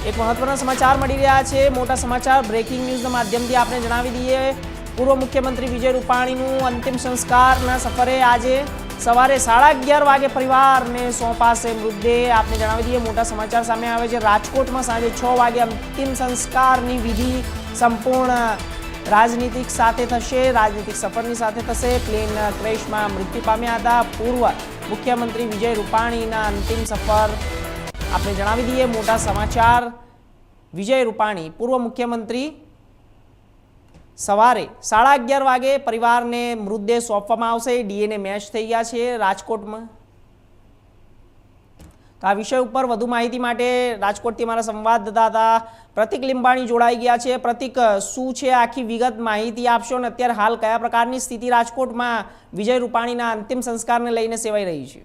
એક મહત્વના સમાચાર મળી રહ્યા છે, મોટા સમાચાર બ્રેકિંગ ન્યૂઝના માધ્યમથી આપણે જણાવી દઈએ। પૂર્વ મુખ્યમંત્રી વિજય રૂપાણીનું અંતિમ સંસ્કારના સફરે આજે સવારે 11:30 વાગે પરિવારને સોંપાશે મૃતદેહ। આપને જણાવી દઈએ મોટા સમાચાર સામે આવે છે। રાજકોટમાં સાંજે 6 વાગે અંતિમ સંસ્કારની વિધિ સંપૂર્ણ રાજનીતિક સાથે થશે, રાજનીતિક સફરની સાથે થશે। પ્લેન ક્રેશમાં મૃત્યુ પામ્યા હતા પૂર્વ મુખ્યમંત્રી વિજય રૂપાણીના અંતિમ સફર। આપણે જણાવી દઈએ મોટા સમાચાર। વિજય રૂપાણી પૂર્વ મુખ્યમંત્રી સવારે 11:30 વાગે પરિવારને મૃતદેહ સોંપવામાં આવશે। ડીએનએ મેચ થઈ ગયા છે રાજકોટમાં। તો આ વિષય ઉપર વધુ માહિતી માટે રાજકોટથી મારા સંવાદદાતા પ્રતિક લીંબાણી જોડાઈ ગયા છે। પ્રતિક, શું છે આખી વિગત, માહિતી આપશો અને અત્યારે હાલ કયા પ્રકારની સ્થિતિ રાજકોટમાં વિજય રૂપાણીના અંતિમ સંસ્કારને લઈને સેવાઈ રહી છે?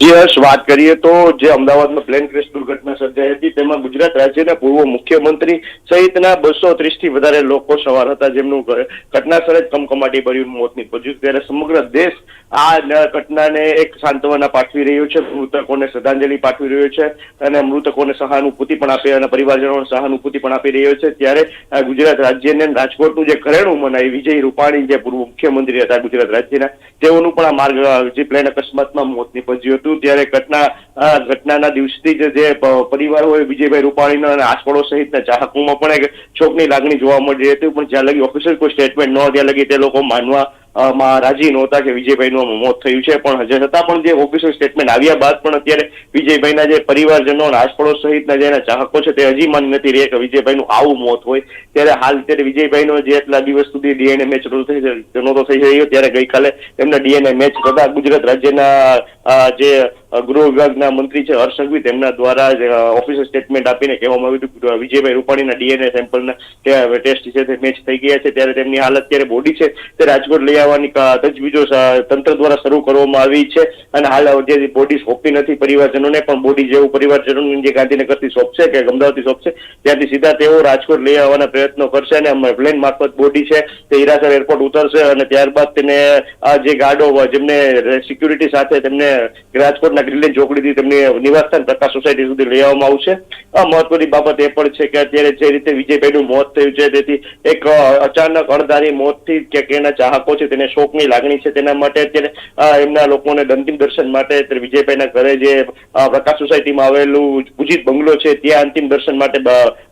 યસ, વાત કરીએ તો જે અમદાવાદમાં પ્લેન ક્રેશ દુર્ઘટના સર્જાઈ હતી તેમાં ગુજરાત રાજ્યના પૂર્વ મુખ્યમંત્રી સહિતના 230 થી વધારે લોકો સવાર હતા, જેમનું ઘટના સ્થળે જ કમકમાટી ભર્યું મોત નીપજ્યું। ત્યારે સમગ્ર દેશ આ ઘટનાને એક સાંત્વના પાઠવી રહ્યો છે, મૃતકોને શ્રદ્ધાંજલિ પાઠવી રહ્યો છે અને મૃતકોને સહાનુભૂતિ પણ આપી અને પરિવારજનોને સહાનુભૂતિ પણ આપી રહ્યો છે। ત્યારે ગુજરાત રાજ્યને રાજકોટનું જે ઘરેણું મનાય વિજય રૂપાણી જે પૂર્વ મુખ્યમંત્રી હતા ગુજરાત રાજ્યના, તેઓનું પણ આ માર્ગ જે પ્લેન અકસ્માતમાં મોત નીપજ્યું હતું। ત્યારે ઘટનાના દિવસથી જે પરિવાર હોય વિજયભાઈ રૂપાણીના અને આસપડોશ સહિતના ચાહકોમાં પણ એક શોકની લાગણી જોવા મળી હતી, પણ જ્યાં લગી ઓફિશિયલ કોઈ સ્ટેટમેન્ટ ન ત્યાં લગી તે લોકો માનવા રાજી નહોતા કે વિજયભાઈનું મોત થયું છે। પણ છતાં પણ જે ઓફિશિયલ સ્ટેટમેન્ટ આવ્યા બાદ પણ અત્યારે વિજયભાઈના જે પરિવારજનો અને આસપડોશ સહિતના જેના ચાહકો છે તે હજી માની નથી રહ્યા કે વિજયભાઈનું આવું મોત હોય। ત્યારે હાલ ત્યારે વિજયભાઈનો જે એટલા દિવસ સુધી ડીએનએ મેચ નહોતો થઈ રહ્યો, ત્યારે ગઈકાલે એમના ડીએનએ મેચ થતા ગુજરાત રાજ્યના જે ગૃહ વિભાગના મંત્રી છે હર્ષ સંઘવી, તેમના દ્વારા ઓફિશિયલ સ્ટેટમેન્ટ આપીને કહેવામાં આવ્યું હતું કે વિજયભાઈ રૂપાણીના ડીએનએ સેમ્પલના ટેસ્ટ છે તે મેચ થઈ ગયા છે। ત્યારે તેમની હાલત અત્યારે બોડી છે તે રાજકોટ લઈ આવવાની તજવીજો તંત્ર દ્વારા શરૂ કરવામાં આવી છે અને હાલ જે બોડી સોંપી નથી પરિવારજનોને, પણ બોડી જેવું પરિવારજનોને જે ગાંધીનગરથી સોંપશે કે અમદાવાદથી સોંપશે ત્યાંથી સીધા તેઓ રાજકોટ લઈ આવવાના પ્રયત્નો કરશે અને પ્લેન મારફત બોડી છે તે હીરાસર એરપોર્ટ ઉતરશે અને ત્યારબાદ તેને જે ગાર્ડો જેમને સિક્યુરિટી સાથે તેમને રાજકોટના ગ્રીલેન્ડ ચોકડીથી તેમની નિવાસસ્થાન પ્રકાશ સોસાયટી સુધી લઈ આવવામાં આવશે। આ મહત્વની બાબત એ પણ છે કે અત્યારે જે રીતે વિજયભાઈનું મોત થયું છે તેથી એક અચાનક અણધારી મોતથી કે એના ચાહકો છે તેને શોકની લાગણી છે, તેના માટે અત્યારે એમના લોકોને અંતિમ દર્શન માટે વિજયભાઈના ઘરે જે પ્રકાશ સોસાયટીમાં આવેલું પૂજિત બંગલો છે ત્યાં અંતિમ દર્શન માટે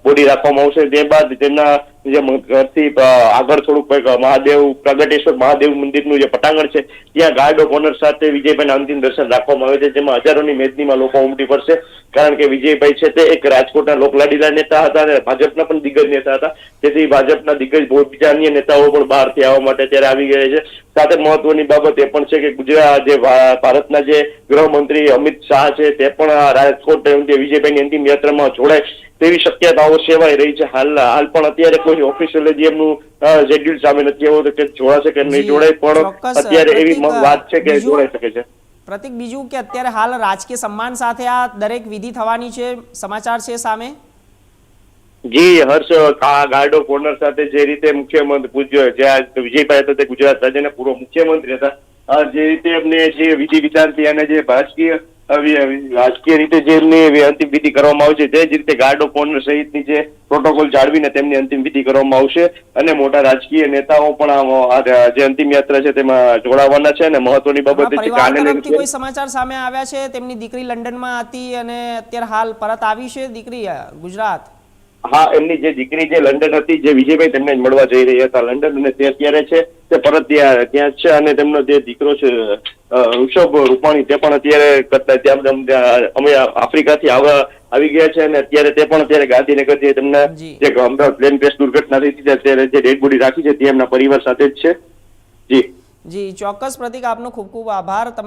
બોડી રાખવામાં આવશે। તે બાદ તેમના જે ઘરથી આગળ થોડુંક મહાદેવ પ્રગટેશ્વર મહાદેવ મંદિરનું જે પટાંગણ છે ત્યાં ગાર્ડ ઓફ ઓનર સાથે વિજયભાઈના અંતિમ દર્શન રાખવામાં આવે છે, જેમાં હજારોની મેદનીમાં લોકો ઉમટી પડશે। કારણ કે વિજયભાઈ છે તે એક રાજકોટના લોકલાડીલા નેતા હતા અને ભાજપના પણ દિગ્ગજ નેતા હતા, તેથી ભાજપના દિગ્ગજ બીજા અન્ય નેતાઓ પણ બહારથી આવવા માટે ત્યારે આવી ગયા છે। સાથે મહત્વની બાબત એ પણ છે કે ગુજરાત જે ભારતના જે ગૃહમંત્રી અમિત શાહ છે તે પણ રાજકોટ વિજયભાઈની અંતિમ યાત્રામાં જોડાય તેવી શક્યતાઓ સેવાઈ રહી છે। હાલ પણ અત્યારે કોઈ ઓફિશિયલ જે એમનું શેડ્યુલ સામે નથી આવ્યું કે જોડાશે કે નહીં જોડાય, પણ અત્યારે એવી વાત છે કે જોડાઈ શકે છે। પ્રતિક, બીજું કે અત્યારે હાલ રાજકીય સન્માન સાથે આ દરેક વિધિ થવાની છે, સમાચાર છે સામે? જી હર્ષ, ગાર્ડ ઓફ ઓનર સાથે જે રીતે મુખ્યમંત્રી પૂજ્ય જે વિજયભાઈ હતા તે ગુજરાત રાજ્યના પૂર્વ મુખ્યમંત્રી હતા, જે રીતે એમને જે વિધિ વિધાનથી અને જે રાજકીય રીતે જે એમની અંતિમ વિધિ કરવામાં આવશે તે જ રીતે ગાર્ડ ઓફ ઓનર સહિતની જે પ્રોટોકોલ જાળવીને તેમની અંતિમ વિધિ કરવામાં આવશે અને મોટા રાજકીય નેતાઓ પણ જે અંતિમ યાત્રા છે તેમાં જોડાવાના છે। અને મહત્વની બાબત એ છે કે આને લઈને કોઈ સમાચાર સામે આવ્યા છે? તેમની દીકરી લંડનમાં હતી અને અત્યારે હાલ પરત આવી છે દીકરી ગુજરાત? હા, એમની જે દીકરી જે લંડન હતી, જે વિજયભાઈ તેમને મળવા જઈ રહ્યા હતા લંડન, અને તે અત્યારે છે તે પરત ત્યાં છે અને તેમનો જે દીકરો છે ઋષભ રૂપાણી તે પણ અત્યારે અમે આફ્રિકાથી આવી ગયા છે અને અત્યારે તે પણ અત્યારે ગાંધીનગરથી તેમના જે અમદાવાદ પ્લેન ક્રેશ દુર્ઘટના થઈ હતી અત્યારે જે ડેડ બોડી રાખી છે તે એમના પરિવાર સાથે જ છે। જી જી, ચોક્કસ પ્રતિક, આપનો ખૂબ ખૂબ આભાર। તમે